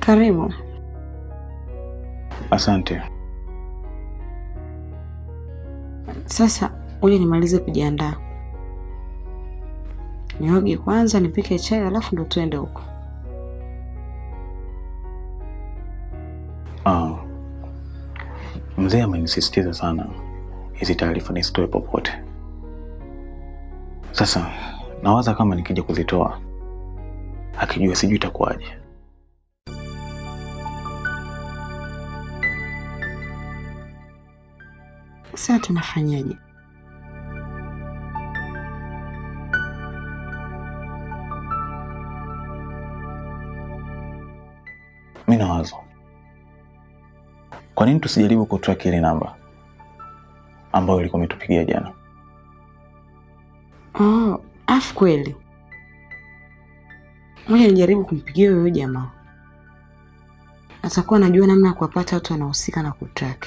Karibu. Asante. Sasa uje nimalize kujiandaa. Nioge kwanza, nipike chai, alafu ndo tuende huko. Mzee amenisisitiza sana hizi taarifa nisitoe popote. Sasa nawaza kama nikija kuzitoa akijua sijui itakuwaje. Sasa tunafanyaje? Mimi nawazo, kwa nini tusijaribu kutrack ile namba ambayo ilikuwa imetupigia jana? Afu kweli. Ngoja nijaribu kumpigia huyo jamaa. Atakuwa anajua namna ya kuwapata watu wanaohusika na kutrack.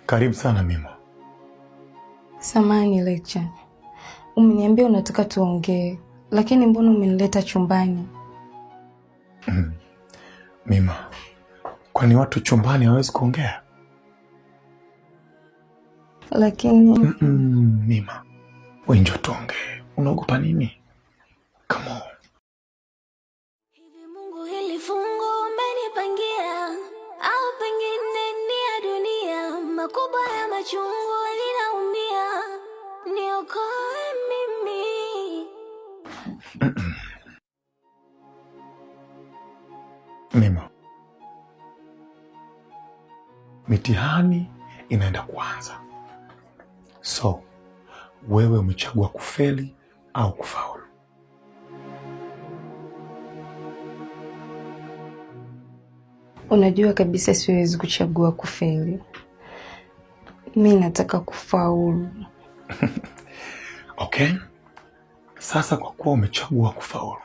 Karibu sana Mimo. Samahani Lecha. Umeniambia unataka tuongee, lakini mbona umenileta chumbani? Mimo, kwani watu chumbani hawezi kuongea? Lakini Mimo, wewe njoo tuongee. Unaogopa nini? Come on. Hivi Mungu hili fungu umenipangia au pengine ni ya dunia, makubwa ya machungu ninaumia, niokoe mimi. Mimo, mitihani inaenda kuanza. So, wewe umechagua kufeli au kufaulu? unajua kabisa siwezi kuchagua kufeli. Mimi nataka kufaulu. Okay. Sasa kwa kuwa umechagua kufaulu,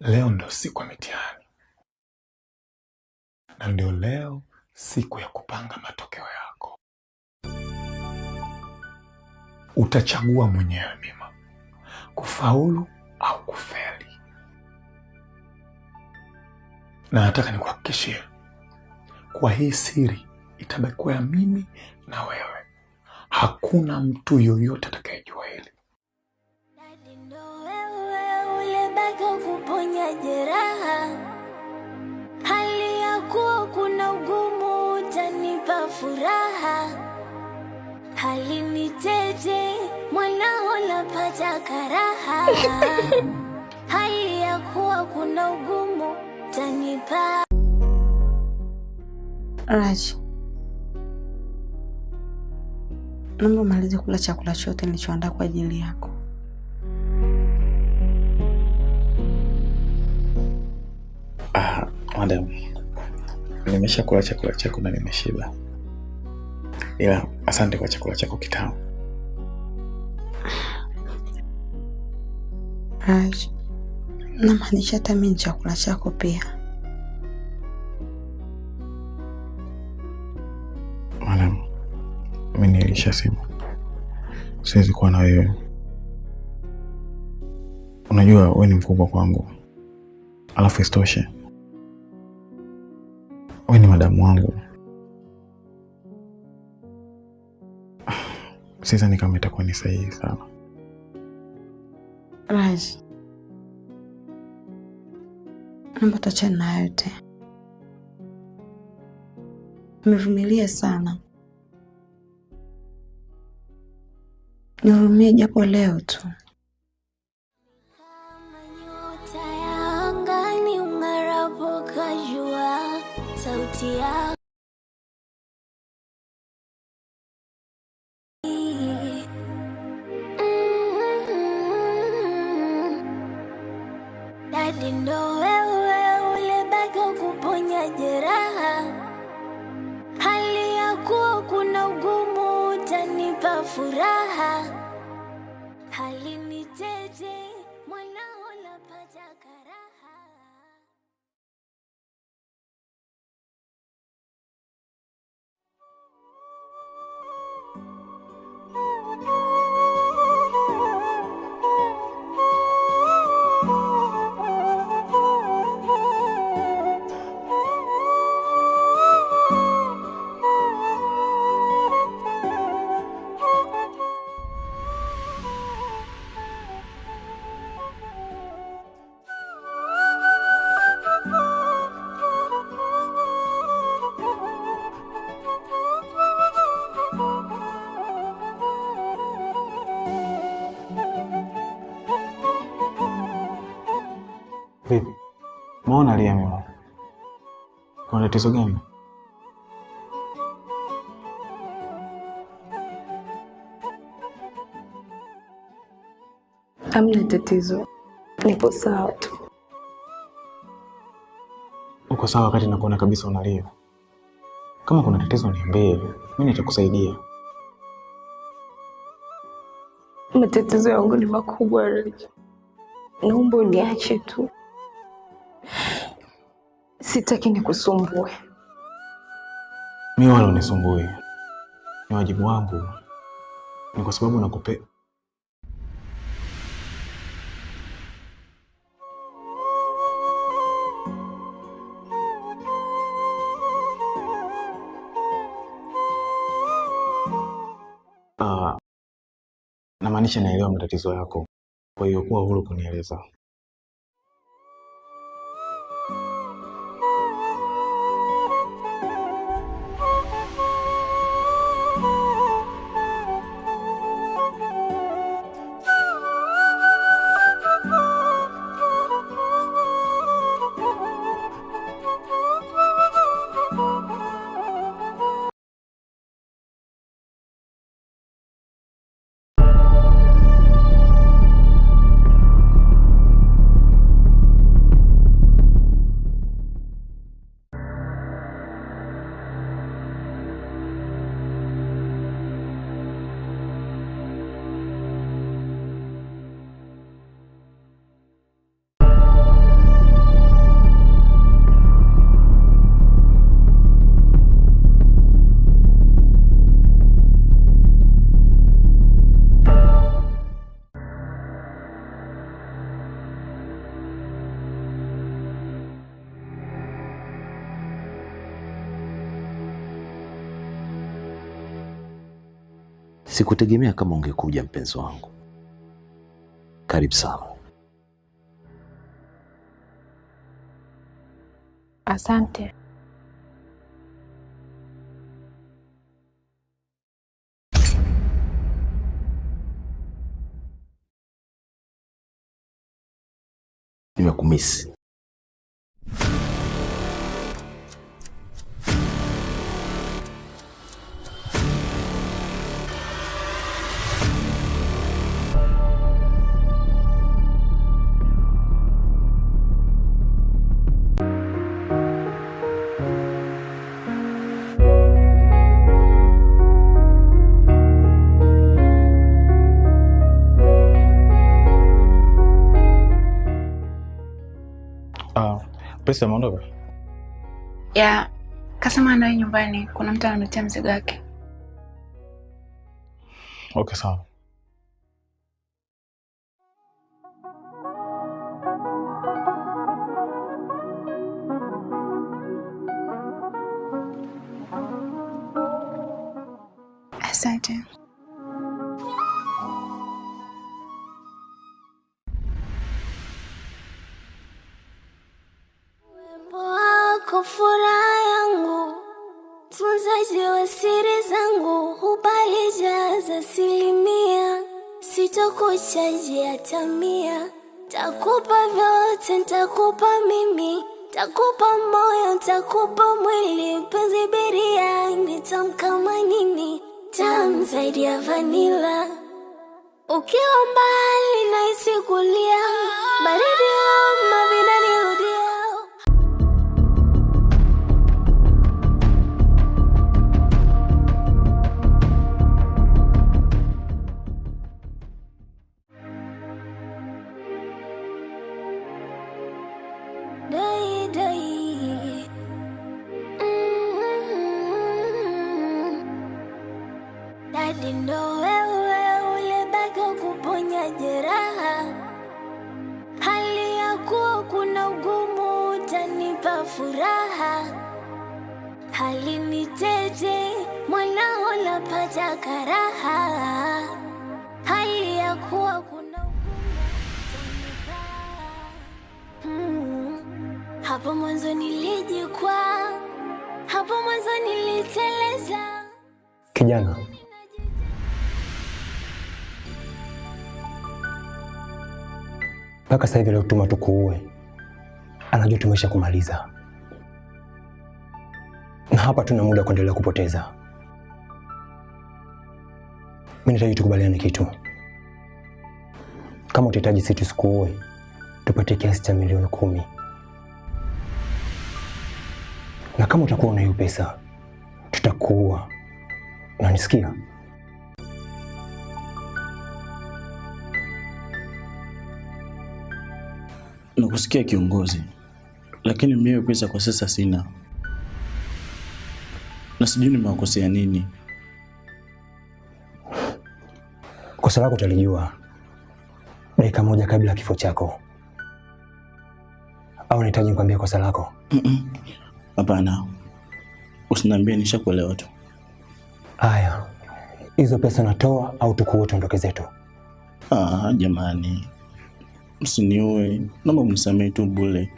leo ndio siku ya mitihani. Na ndio leo siku ya kupanga matokeo yako. Utachagua mwenyewe Mima, kufaulu au kufeli. Na nataka nikuhakikishie kwa hii siri itabaki ya mimi na wewe. Hakuna mtu yoyote atakayejua hili. Dadi ndo wewe ulebaki kuponya jeraha, hali ya kuwa kuna ugumu utanipa furaha, hali ni tete mwanao napata karaha, hali ya kuwa kuna ugumu utanipa. Raj, naomba umalize kula chakula chote nilichoandaa kwa ajili yako. Madam, nimesha kula chakula chako na nimeshiba. Ila asante kwa chakula chako kitamu. Raj, namaanisha hata mimi chakula chako pia. Madam, mimi nilishasema siwezi kuwa na wewe. Unajua wewe ni mkubwa kwangu. Alafu isitoshe wewe ni madamu wangu. Sidhani kama itakuwa ni sahihi sana. Raj, naomba tuachane na yote. Nimevumilia sana. Nihurumie japo leo tu. Kama nyota ya angani ung'arapo kajua, sauti yako Dadi ndo wewe ulebaki kuponya jeraha, hali ya kuwa kuna ugumu utanipa furaha, hali ni tete mwanao napata karaha. Vipi? Mbona lia mimi? Kuna tatizo gani? Hamna tatizo. Niko sawa tu. Uko sawa wakati nakuona kabisa unalia. Kama kuna tatizo niambie, mimi nitakusaidia. Matatizo yangu ni makubwa Raja. Naomba uniache tu. Sitaki nikusumbue. Mimi wala unisumbue. Ni wajibu wangu. Ni kwa sababu nakupe. Namaanisha naelewa matatizo yako. Kwa hiyo kuwa huru kunieleza. Sikutegemea kama ungekuja mpenzi wangu. Karibu sana. Asante. Nimekumisi. Pesa ameondoka? Ya, kasema anaenda nyumbani, kuna mtu anamletea mzigo wake. Okay, sawa. Asante. Toa siri zangu ubalijaza 100%. Sitokuchaji hata 100. Takupa vyote, ntakupa mimi. Takupa moyo, ntakupa mwili. Penzi biriani tamu kama nini, tamu zaidi ya vanilla. Ukiwa mbali nahisi kulia, baridi homa vinanirudia. Dai dai, dadi ndo wewe ulebaki kuponya jeraha. Hali ya kuwa kuna ugumu utanipa furaha. Hali ni tete, mwanao lapata karaha. Hali ya kuwa kuna ugumu utanipa. Hapo mwanzo nilijikwaa, hapo mwanzo niliteleza. Kijana, mpaka sasa hivi aliotuma tukuue anajua tumesha kumaliza, na hapa tuna muda kuendelea kupoteza. Mimi nahitaji tukubaliane kitu. Kama utahitaji sisi tusikuue, tupate kiasi cha milioni 10. Na kama utakuwa na hiyo pesa, tutakuua. Unanisikia? Nakusikia kiongozi, lakini mimi pesa kwa sasa sina. Na sijui nimewakosea nini. Kosa lako utalijua dakika moja kabla ya kifo chako. Au unahitaji nikwambie kosa lako? Hapana. Usiniambie, nishakuelewa tu. Haya. Hizo pesa natoa au tukuue tuondoke zetu? Jamani. Msiniue. Naomba mnisamehe tu bure.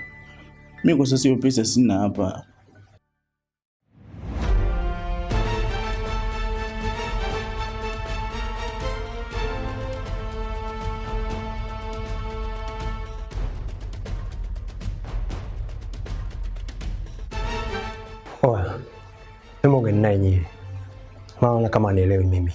Mimi kwa sasa hiyo pesa sina hapa. Oya, hebu ongea naye nyie. Maana kama anielewi mimi.